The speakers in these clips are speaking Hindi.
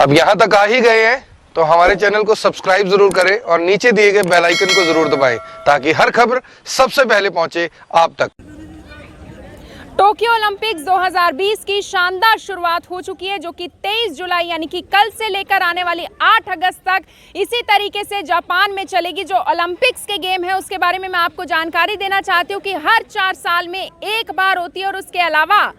अब यहाँ तक आ ही गए हैं तो हमारे चैनल को सब्सक्राइब जरूर करें और नीचे दिए गए बेल आइकन को जरूर दबाएं ताकि हर खबर सबसे पहले पहुंचे आप तक। टोक्यो ओलंपिक्स 2020 की शानदार शुरुआत हो चुकी है, जो कि 23 जुलाई यानी कि कल से लेकर आने वाली 8 अगस्त तक इसी तरीके से जापान में चलेगी। जो ओलंपिक्स के गेम है उसके बारे में मैं आपको जानकारी देना चाहती हूँ कि हर 4 साल में एक बार होती है। और उसके अलावा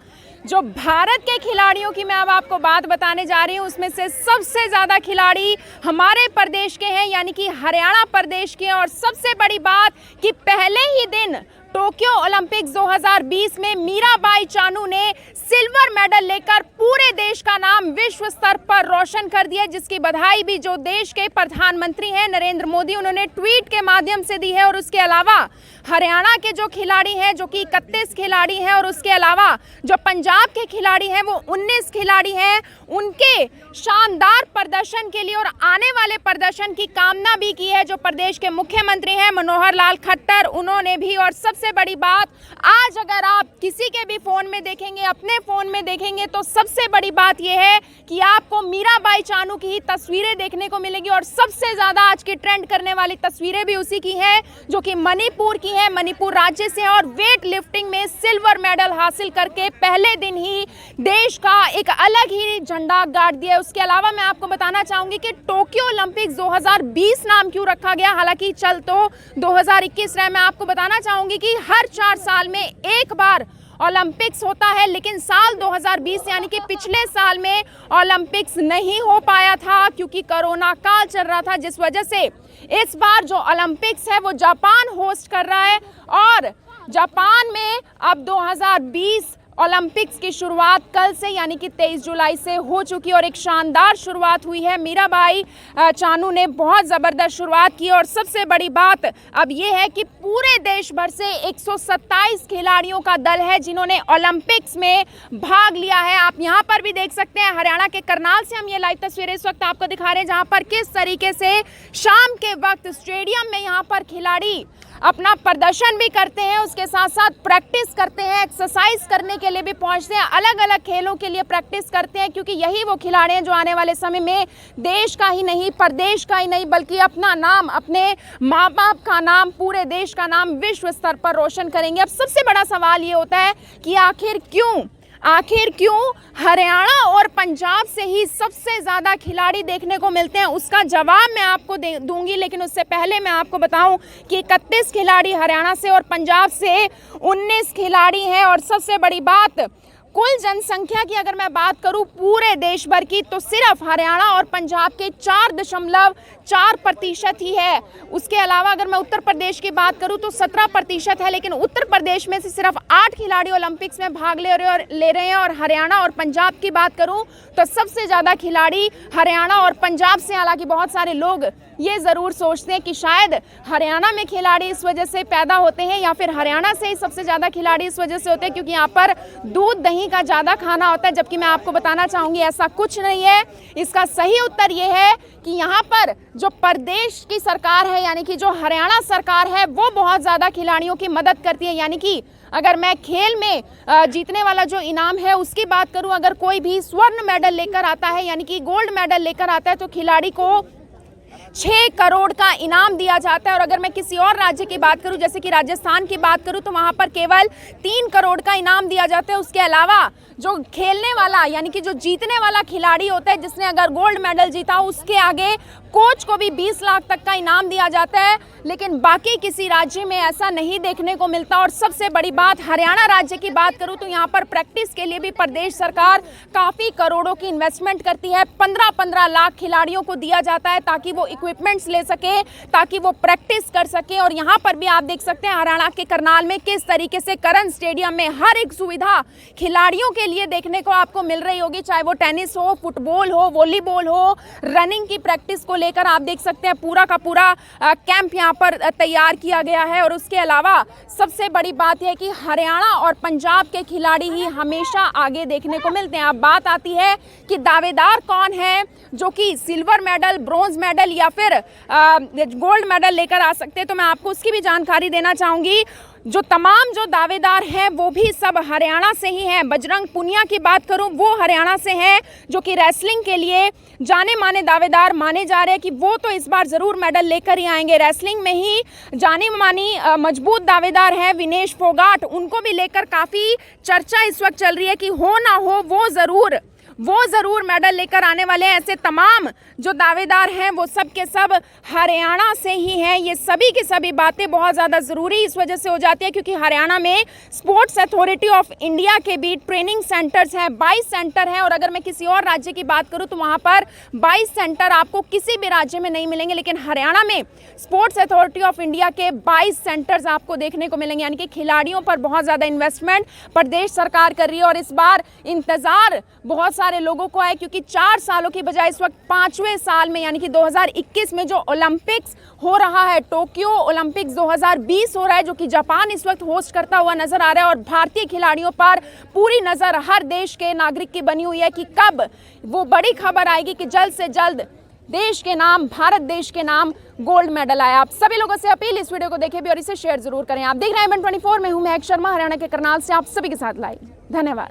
जो भारत के खिलाड़ियों की मैं अब आपको बात बताने जा रही हूँ, उसमें से सबसे ज़्यादा खिलाड़ी हमारे प्रदेश के हैं, यानी कि हरियाणा प्रदेश के। और सबसे बड़ी बात कि पहले ही दिन टोक्यो ओलंपिक्स 2020 में मीराबाई चानू ने सिल्वर मेडल लेकर पूरे देश का नाम विश्व स्तर पर रोशन कर दिया, जिसकी बधाई भी जो देश के प्रधानमंत्री हैं नरेंद्र मोदी, उन्होंने ट्वीट के माध्यम से दी है। और उसके अलावा हरियाणा के जो खिलाड़ी हैं, जो कि 31 खिलाड़ी हैं, और उसके अलावा जो पंजाब के खिलाड़ी हैं वो 19 खिलाड़ी हैं, उनके शानदार प्रदर्शन के लिए और आने वाले प्रदर्शन की कामना भी की है जो प्रदेश के मुख्यमंत्री हैं मनोहर लाल खट्टर, उन्होंने भी। और सबसे बड़ी बात, आज अगर आप किसी के भी फोन में देखेंगे, अपने फोन में देखेंगे, तो सबसे बड़ी बात यह है कि आपको मीराबाई चानू की ही तस्वीरें देखने को मिलेगी। और सबसे ज्यादा आज की ट्रेंड करने वाली तस्वीरें भी उसी की हैं, जो कि मणिपुर की है, मणिपुर राज्य से है। और वेट लिफ्टिंग में सिल्वर मेडल हासिल करके पहले दिन ही देश का एक अलग ही झंडा गाड़ दिया। उसके अलावा मैं आपको बताना चाहूंगी कि टोक्यो ओलंपिक्स 2020 नाम क्यों रखा गया, हालांकि चल तो 2021 रहा। मैं आपको बताना चाहूंगी कि हर 4 साल में एक बार ओलंपिक्स होता है, लेकिन साल 2020 यानी कि पिछले साल में ओलंपिक्स नहीं हो पाया था क्योंकि कोरोना काल चल रहा था, जिस वजह से इस बार जो ओलंपिक्स है वो जापान होस्ट कर रहा है। और जापान में अब 2020 ओलंपिक्स की शुरुआत कल से यानी कि 23 जुलाई से हो चुकी है और एक शानदार शुरुआत हुई है। मीराबाई चानू ने बहुत ज़बरदस्त शुरुआत की। और सबसे बड़ी बात अब ये है कि पूरे देश भर से 127 खिलाड़ियों का दल है जिन्होंने ओलंपिक्स में भाग लिया है। आप यहाँ पर भी देख सकते हैं, हरियाणा के करनाल से हम ये लाइव तस्वीरें इस वक्त आपको दिखा रहे हैं, जहाँ पर किस तरीके से शाम के वक्त स्टेडियम में यहाँ पर खिलाड़ी अपना प्रदर्शन भी करते हैं, उसके साथ साथ प्रैक्टिस करते हैं, एक्सरसाइज करने के लिए भी पहुंचते हैं, अलग अलग खेलों के लिए प्रैक्टिस करते हैं, क्योंकि यही वो खिलाड़ी हैं जो आने वाले समय में देश का ही नहीं, प्रदेश का ही नहीं, बल्कि अपना नाम, अपने माँ बाप का नाम, पूरे देश का नाम विश्व स्तर पर रोशन करेंगे। अब सबसे बड़ा सवाल ये होता है कि आखिर क्यों हरियाणा और पंजाब से ही सबसे ज़्यादा खिलाड़ी देखने को मिलते हैं, उसका जवाब मैं आपको दूंगी। लेकिन उससे पहले मैं आपको बताऊं कि 31 खिलाड़ी हरियाणा से और पंजाब से 19 खिलाड़ी हैं। और सबसे बड़ी बात, कुल जनसंख्या की अगर मैं बात करूं पूरे देश भर की, तो सिर्फ हरियाणा और पंजाब के 4.4% ही है। उसके अलावा अगर मैं उत्तर प्रदेश की बात करूं तो 17% है, लेकिन उत्तर प्रदेश में से सिर्फ 8 खिलाड़ी ओलंपिक्स में भाग ले रहे हैं। और हरियाणा और पंजाब की बात करूं तो सबसे ज़्यादा खिलाड़ी हरियाणा और पंजाब से। हालांकि बहुत सारे लोग ये ज़रूर सोचते हैं कि शायद हरियाणा में खिलाड़ी इस वजह से पैदा होते हैं या फिर हरियाणा से ही सबसे ज़्यादा खिलाड़ी इस वजह से होते हैं क्योंकि यहाँ पर दूध दही का ज़्यादा खाना होता है, जबकि मैं आपको बताना चाहूँगी ऐसा कुछ नहीं है। इसका सही उत्तर ये है कि यहाँ पर जो प्रदेश की सरकार है, यानी कि जो हरियाणा सरकार है, वो बहुत ज़्यादा खिलाड़ियों की मदद करती है। यानी कि अगर मैं खेल में जीतने वाला जो इनाम है उसकी बात करूं, अगर कोई भी स्वर्ण मेडल लेकर आता है यानी कि गोल्ड मेडल लेकर आता है तो खिलाड़ी को 6 करोड़ का इनाम दिया जाता है। और अगर मैं किसी और राज्य की बात करूं, जैसे कि राजस्थान की बात करूं, तो वहां पर केवल 3 करोड़ का इनाम दिया जाता है। उसके अलावा जो खेलने वाला यानी कि जो जीतने वाला खिलाड़ी होता है, जिसने अगर गोल्ड मेडल जीता, उसके आगे कोच को भी 20 लाख तक का इनाम दिया जाता है। लेकिन बाकी किसी राज्य में ऐसा नहीं देखने को मिलता। और सबसे बड़ी बात, हरियाणा राज्य की बात करूं तो यहाँ पर प्रैक्टिस के लिए भी प्रदेश सरकार काफ़ी करोड़ों की इन्वेस्टमेंट करती है। 15-15 लाख खिलाड़ियों को दिया जाता है ताकि वो इक्विपमेंट्स ले सके, ताकि वो प्रैक्टिस कर सके। और यहाँ पर भी आप देख सकते हैं हरियाणा के करनाल में किस तरीके से करन स्टेडियम में हर एक सुविधा खिलाड़ियों के लिए देखने को आपको मिल रही होगी, चाहे वो टेनिस हो, फुटबॉल हो, वॉलीबॉल हो, रनिंग की प्रैक्टिस को लेकर आप देख सकते हैं पूरा का पूरा कैंप यहाँ पर तैयार किया गया है। और उसके अलावा सबसे बड़ी बात है कि हरियाणा और पंजाब के खिलाड़ी ही हमेशा आगे देखने को मिलते हैं। अब बात आती है कि दावेदार कौन है जो कि सिल्वर मेडल, ब्रॉन्ज मेडल या फिर गोल्ड मेडल लेकर आ सकते हैं। तो मैं आपको उसकी भी जानकारी देना चाहूँगी। जो तमाम जो दावेदार हैं वो भी सब हरियाणा से ही हैं। बजरंग पुनिया की बात करूं, वो हरियाणा से हैं, जो कि रेसलिंग के लिए जाने माने दावेदार माने जा रहे हैं कि वो तो इस बार ज़रूर मेडल लेकर ही आएंगे। रेसलिंग में ही जानी मानी मजबूत दावेदार हैं विनेश फोगाट, उनको भी लेकर काफ़ी चर्चा इस वक्त चल रही है कि हो ना हो वो ज़रूर मेडल लेकर आने वाले हैं। ऐसे तमाम जो दावेदार हैं वो सब के सब हरियाणा से ही हैं। ये सभी की सभी बातें बहुत ज़्यादा ज़रूरी इस वजह से हो जाती है क्योंकि हरियाणा में स्पोर्ट्स अथॉरिटी ऑफ इंडिया के भी ट्रेनिंग सेंटर्स हैं, 22 सेंटर हैं। और अगर मैं किसी और राज्य की बात करूं तो वहाँ पर 22 सेंटर आपको किसी भी राज्य में नहीं मिलेंगे, लेकिन हरियाणा में स्पोर्ट्स अथॉरिटी ऑफ इंडिया के 22 सेंटर्स आपको देखने को मिलेंगे। यानी कि खिलाड़ियों पर बहुत ज़्यादा इन्वेस्टमेंट प्रदेश सरकार कर रही है और इस बार इंतज़ार बहुत सारे लोगों को है क्योंकि 4 सालों की बजाय इस वक्त 5वें साल में यानी कि 2021 में जो ओलंपिक्स हो रहा है, टोक्यो ओलंपिक्स 2020 हो रहा है, जो कि जापान इस वक्त होस्ट करता हुआ नजर आ रहा है। और भारतीय खिलाड़ियों पर पूरी नज़र हर देश के नागरिक की बनी हुई है कि कब वो बड़ी खबर आएगी कि जल्द से जल्द देश के नाम, भारत देश के नाम गोल्ड मेडल आया। आप सभी लोगों से अपील, इस वीडियो को देखें भी और इसे शेयर जरूर करें। आप देख रहे हैं IVEN 24, मैं हूं महक शर्मा, हरियाणा के करनाल से आप सभी के साथ लाइव। धन्यवाद।